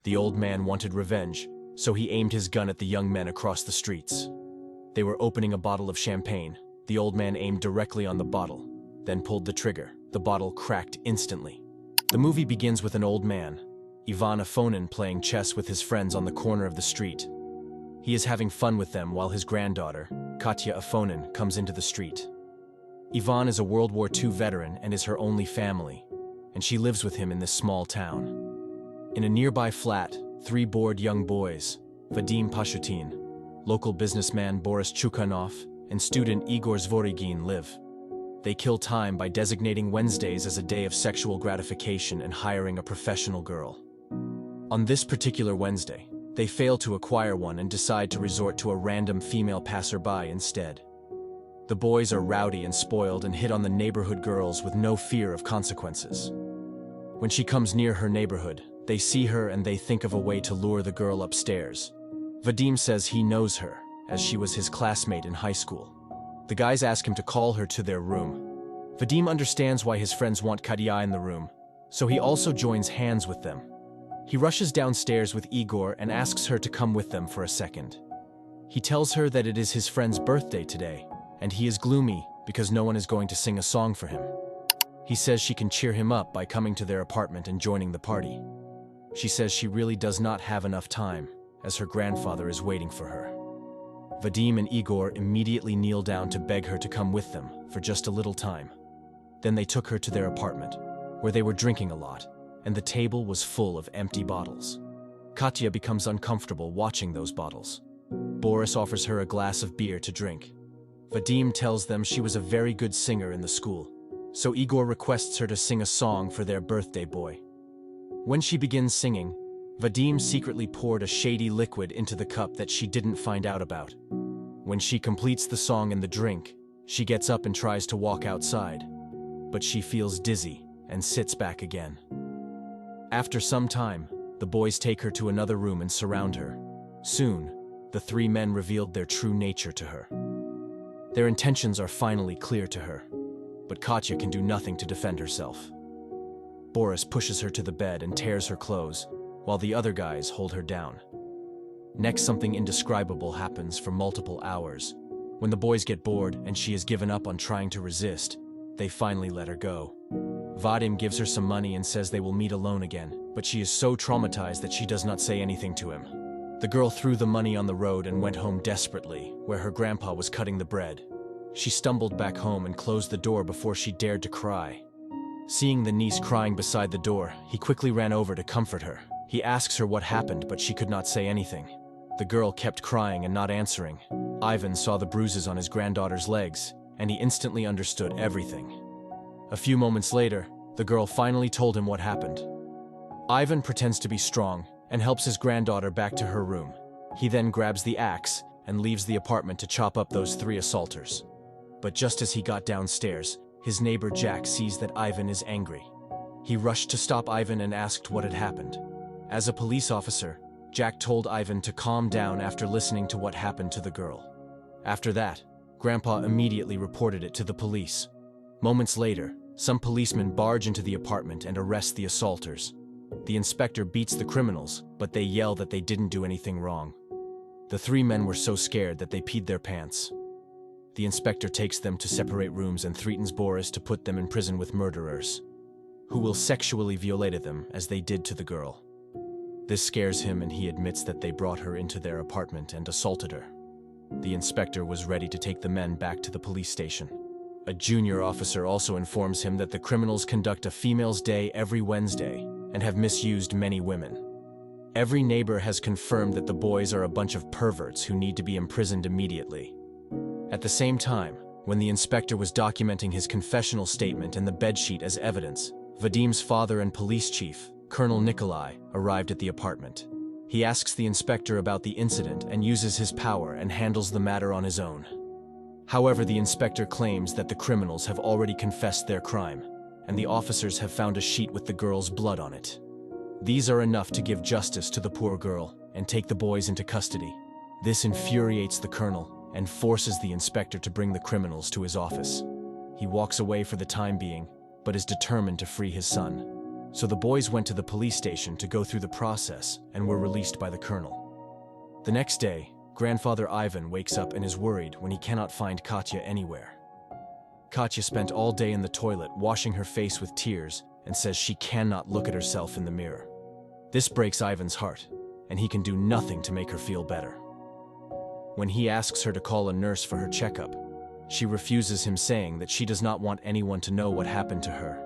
The old man wanted revenge, so he aimed his gun at the young men across the streets. They were opening a bottle of champagne. The old man aimed directly on the bottle, then pulled the trigger. The bottle cracked instantly. The movie begins with an old man, Ivan Afonin, playing chess with his friends on the corner of the street. He is having fun with them while his granddaughter, Katya Afonin, comes into the street. Ivan is a World War II veteran and is her only family, and she lives with him in this small town. In a nearby flat, 3 bored young boys, Vadim Pashutin, local businessman Boris Chukhanov, and student Igor Zvorigin live. They kill time by designating Wednesdays as a day of sexual gratification and hiring a professional girl. On this particular Wednesday, they fail to acquire one and decide to resort to a random female passerby instead. The boys are rowdy and spoiled and hit on the neighborhood girls with no fear of consequences. When she comes near her neighborhood, they see her and they think of a way to lure the girl upstairs. Vadim says he knows her, as she was his classmate in high school. The guys ask him to call her to their room. Vadim understands why his friends want Katya in the room, so he also joins hands with them. He rushes downstairs with Igor and asks her to come with them for a second. He tells her that it is his friend's birthday today, and he is gloomy because no one is going to sing a song for him. He says she can cheer him up by coming to their apartment and joining the party. She says she really does not have enough time, as her grandfather is waiting for her. Vadim and Igor immediately kneel down to beg her to come with them for just a little time. Then they took her to their apartment, where they were drinking a lot, and the table was full of empty bottles. Katya becomes uncomfortable watching those bottles. Boris offers her a glass of beer to drink. Vadim tells them she was a very good singer in the school, so Igor requests her to sing a song for their birthday boy. When she begins singing, Vadim secretly poured a shady liquid into the cup that she didn't find out about. When she completes the song and the drink, she gets up and tries to walk outside, but she feels dizzy and sits back again. After some time, the boys take her to another room and surround her. Soon, the 3 men revealed their true nature to her. Their intentions are finally clear to her, but Katya can do nothing to defend herself. Boris pushes her to the bed and tears her clothes, while the other guys hold her down. Next, something indescribable happens for multiple hours. When the boys get bored and she has given up on trying to resist, they finally let her go. Vadim gives her some money and says they will meet alone again, but she is so traumatized that she does not say anything to him. The girl threw the money on the road and went home desperately, where her grandpa was cutting the bread. She stumbled back home and closed the door before she dared to cry. Seeing the niece crying beside the door, he quickly ran over to comfort her. He asks her what happened, but she could not say anything. The girl kept crying and not answering. Ivan saw the bruises on his granddaughter's legs, and he instantly understood everything. A few moments later, the girl finally told him what happened. Ivan pretends to be strong and helps his granddaughter back to her room. He then grabs the axe and leaves the apartment to chop up those 3 assaulters. But just as he got downstairs, his neighbor Jack sees that Ivan is angry. He rushed to stop Ivan and asked what had happened. As a police officer, Jack told Ivan to calm down after listening to what happened to the girl. After that, Grandpa immediately reported it to the police. Moments later, some policemen barge into the apartment and arrest the assaulters. The inspector beats the criminals, but they yell that they didn't do anything wrong. The 3 men were so scared that they peed their pants. The inspector takes them to separate rooms and threatens Boris to put them in prison with murderers, who will sexually violate them as they did to the girl. This scares him and he admits that they brought her into their apartment and assaulted her. The inspector was ready to take the men back to the police station. A junior officer also informs him that the criminals conduct a females' day every Wednesday and have misused many women. Every neighbor has confirmed that the boys are a bunch of perverts who need to be imprisoned immediately. At the same time, when the inspector was documenting his confessional statement and the bedsheet as evidence, Vadim's father and police chief, Colonel Nikolai, arrived at the apartment. He asks the inspector about the incident and uses his power and handles the matter on his own. However, the inspector claims that the criminals have already confessed their crime, and the officers have found a sheet with the girl's blood on it. These are enough to give justice to the poor girl and take the boys into custody. This infuriates the colonel and forces the inspector to bring the criminals to his office. He walks away for the time being, but is determined to free his son. So the boys went to the police station to go through the process and were released by the colonel. The next day, grandfather Ivan wakes up and is worried when he cannot find Katya anywhere. Katya spent all day in the toilet washing her face with tears and says she cannot look at herself in the mirror. This breaks Ivan's heart, and he can do nothing to make her feel better. When he asks her to call a nurse for her checkup, she refuses him, saying that she does not want anyone to know what happened to her.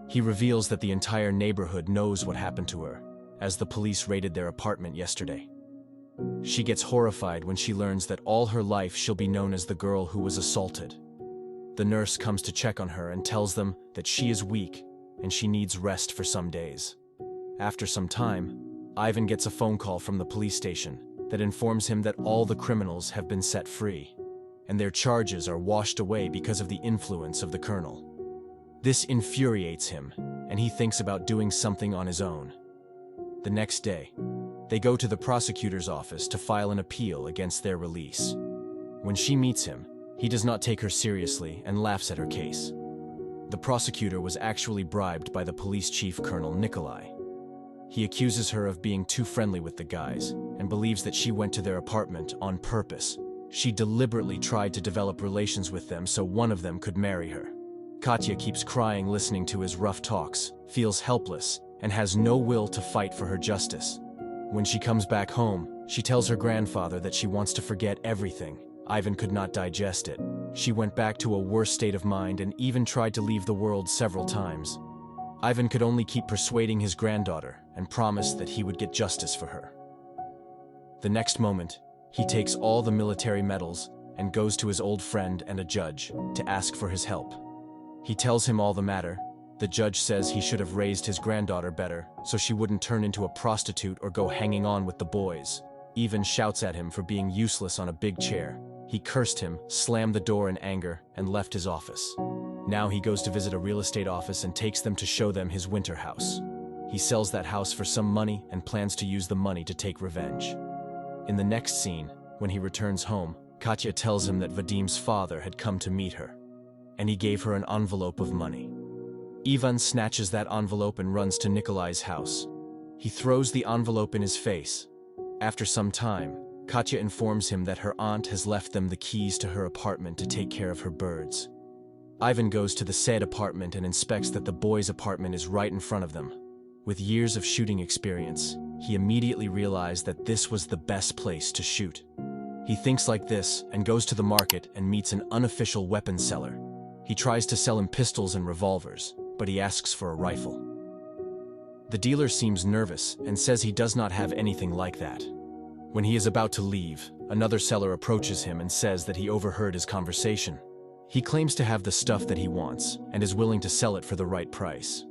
He reveals that the entire neighborhood knows what happened to her, as the police raided their apartment yesterday. She gets horrified when she learns that all her life she'll be known as the girl who was assaulted. The nurse comes to check on her and tells them that she is weak and she needs rest for some days. After some time, Ivan gets a phone call from the police station that informs him that all the criminals have been set free, and their charges are washed away because of the influence of the colonel. This infuriates him, and he thinks about doing something on his own. The next day, they go to the prosecutor's office to file an appeal against their release. When she meets him, he does not take her seriously and laughs at her case. The prosecutor was actually bribed by the police chief, Colonel Nikolai. He accuses her of being too friendly with the guys and believes that she went to their apartment on purpose. She deliberately tried to develop relations with them so one of them could marry her. Katya keeps crying listening to his rough talks, feels helpless, and has no will to fight for her justice. When she comes back home, she tells her grandfather that she wants to forget everything. Ivan could not digest it. She went back to a worse state of mind and even tried to leave the world several times. Ivan could only keep persuading his granddaughter and promised that he would get justice for her. The next moment, he takes all the military medals and goes to his old friend and a judge to ask for his help. He tells him all the matter. The judge says he should have raised his granddaughter better so she wouldn't turn into a prostitute or go hanging on with the boys. Ivan shouts at him for being useless on a big chair. He cursed him, slammed the door in anger, and left his office. Now he goes to visit a real estate office and takes them to show them his winter house. He sells that house for some money and plans to use the money to take revenge. In the next scene, when he returns home, Katya tells him that Vadim's father had come to meet her, and he gave her an envelope of money. Ivan snatches that envelope and runs to Nikolai's house. He throws the envelope in his face. After some time, Katya informs him that her aunt has left them the keys to her apartment to take care of her birds. Ivan goes to the said apartment and inspects that the boys' apartment is right in front of them. With years of shooting experience, he immediately realized that this was the best place to shoot. He thinks like this and goes to the market and meets an unofficial weapons seller. He tries to sell him pistols and revolvers, but he asks for a rifle. The dealer seems nervous and says he does not have anything like that. When he is about to leave, another seller approaches him and says that he overheard his conversation. He claims to have the stuff that he wants and is willing to sell it for the right price.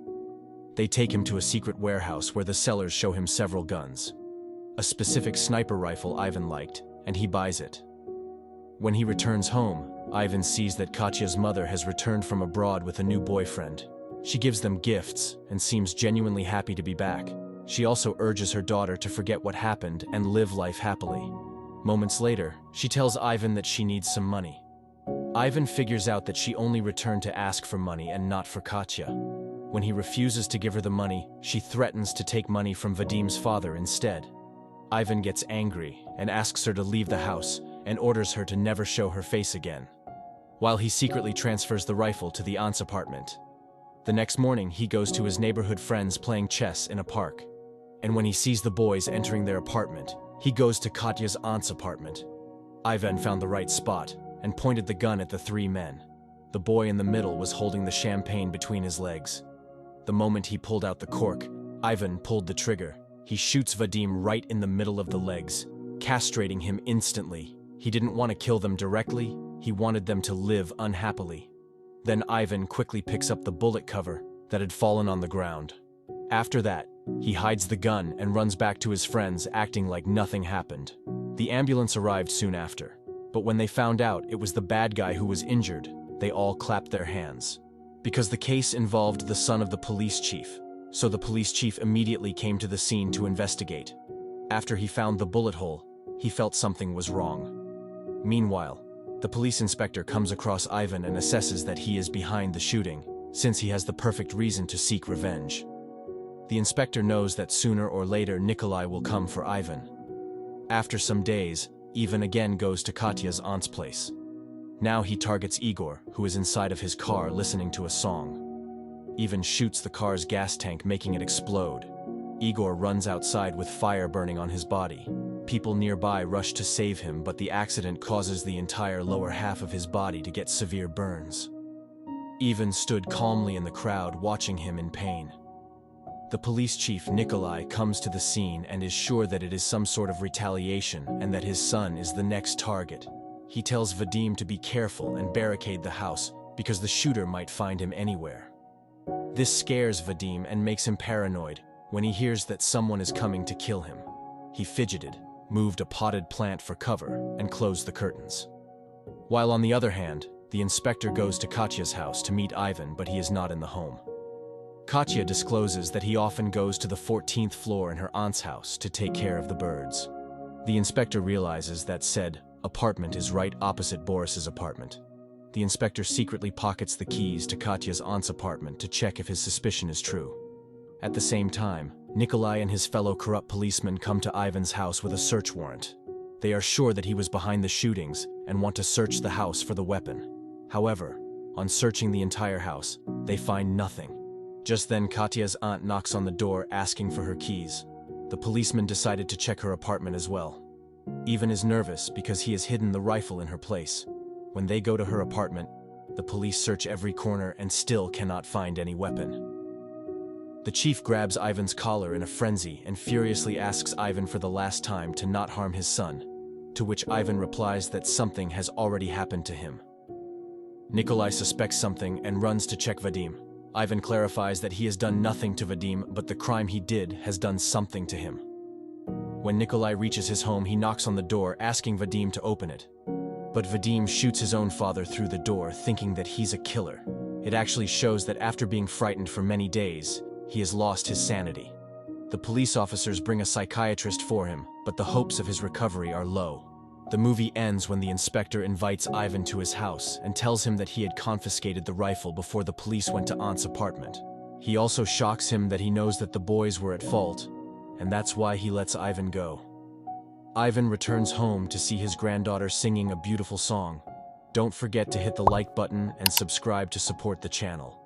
They take him to a secret warehouse where the sellers show him several guns. A specific sniper rifle Ivan liked, and he buys it. When he returns home, Ivan sees that Katya's mother has returned from abroad with a new boyfriend. She gives them gifts and seems genuinely happy to be back. She also urges her daughter to forget what happened and live life happily. Moments later, she tells Ivan that she needs some money. Ivan figures out that she only returned to ask for money and not for Katya. When he refuses to give her the money, she threatens to take money from Vadim's father instead. Ivan gets angry and asks her to leave the house and orders her to never show her face again, while he secretly transfers the rifle to the aunt's apartment. The next morning, he goes to his neighborhood friends playing chess in a park. And when he sees the boys entering their apartment, he goes to Katya's aunt's apartment. Ivan found the right spot and pointed the gun at the three men. The boy in the middle was holding the champagne between his legs. The moment he pulled out the cork, Ivan pulled the trigger. He shoots Vadim right in the middle of the legs, castrating him instantly. He didn't want to kill them directly, he wanted them to live unhappily. Then Ivan quickly picks up the bullet cover that had fallen on the ground. After that, he hides the gun and runs back to his friends, acting like nothing happened. The ambulance arrived soon after, but when they found out it was the bad guy who was injured, they all clapped their hands. Because the case involved the son of the police chief, so the police chief immediately came to the scene to investigate. After he found the bullet hole, he felt something was wrong. Meanwhile, the police inspector comes across Ivan and assesses that he is behind the shooting, since he has the perfect reason to seek revenge. The inspector knows that sooner or later Nikolai will come for Ivan. After some days, Ivan again goes to Katya's aunt's place. Now he targets Igor, who is inside of his car listening to a song. Ivan shoots the car's gas tank, making it explode. Igor runs outside with fire burning on his body. People nearby rush to save him, but the accident causes the entire lower half of his body to get severe burns. Ivan stood calmly in the crowd, watching him in pain. The police chief, Nikolai, comes to the scene and is sure that it is some sort of retaliation and that his son is the next target. He tells Vadim to be careful and barricade the house because the shooter might find him anywhere. This scares Vadim and makes him paranoid when he hears that someone is coming to kill him. He fidgeted, moved a potted plant for cover, and closed the curtains. While on the other hand, the inspector goes to Katya's house to meet Ivan, but he is not in the home. Katya discloses that he often goes to the 14th floor in her aunt's house to take care of the birds. The inspector realizes that said apartment is right opposite Boris's apartment. The inspector secretly pockets the keys to Katya's aunt's apartment to check if his suspicion is true. At the same time, Nikolai and his fellow corrupt policemen come to Ivan's house with a search warrant. They are sure that he was behind the shootings and want to search the house for the weapon. However, on searching the entire house, they find nothing. Just then, Katya's aunt knocks on the door asking for her keys. The policeman decided to check her apartment as well. Ivan is nervous because he has hidden the rifle in her place. When they go to her apartment, the police search every corner and still cannot find any weapon. The chief grabs Ivan's collar in a frenzy and furiously asks Ivan for the last time to not harm his son, to which Ivan replies that something has already happened to him. Nikolai suspects something and runs to check Vadim. Ivan clarifies that he has done nothing to Vadim, but the crime he did has done something to him. When Nikolai reaches his home, he knocks on the door, asking Vadim to open it. But Vadim shoots his own father through the door, thinking that he's a killer. It actually shows that after being frightened for many days, he has lost his sanity. The police officers bring a psychiatrist for him, but the hopes of his recovery are low. The movie ends when the inspector invites Ivan to his house and tells him that he had confiscated the rifle before the police went to Aunt's apartment. He also shocks him that he knows that the boys were at fault, and that's why he lets Ivan go. Ivan returns home to see his granddaughter singing a beautiful song. Don't forget to hit the like button and subscribe to support the channel.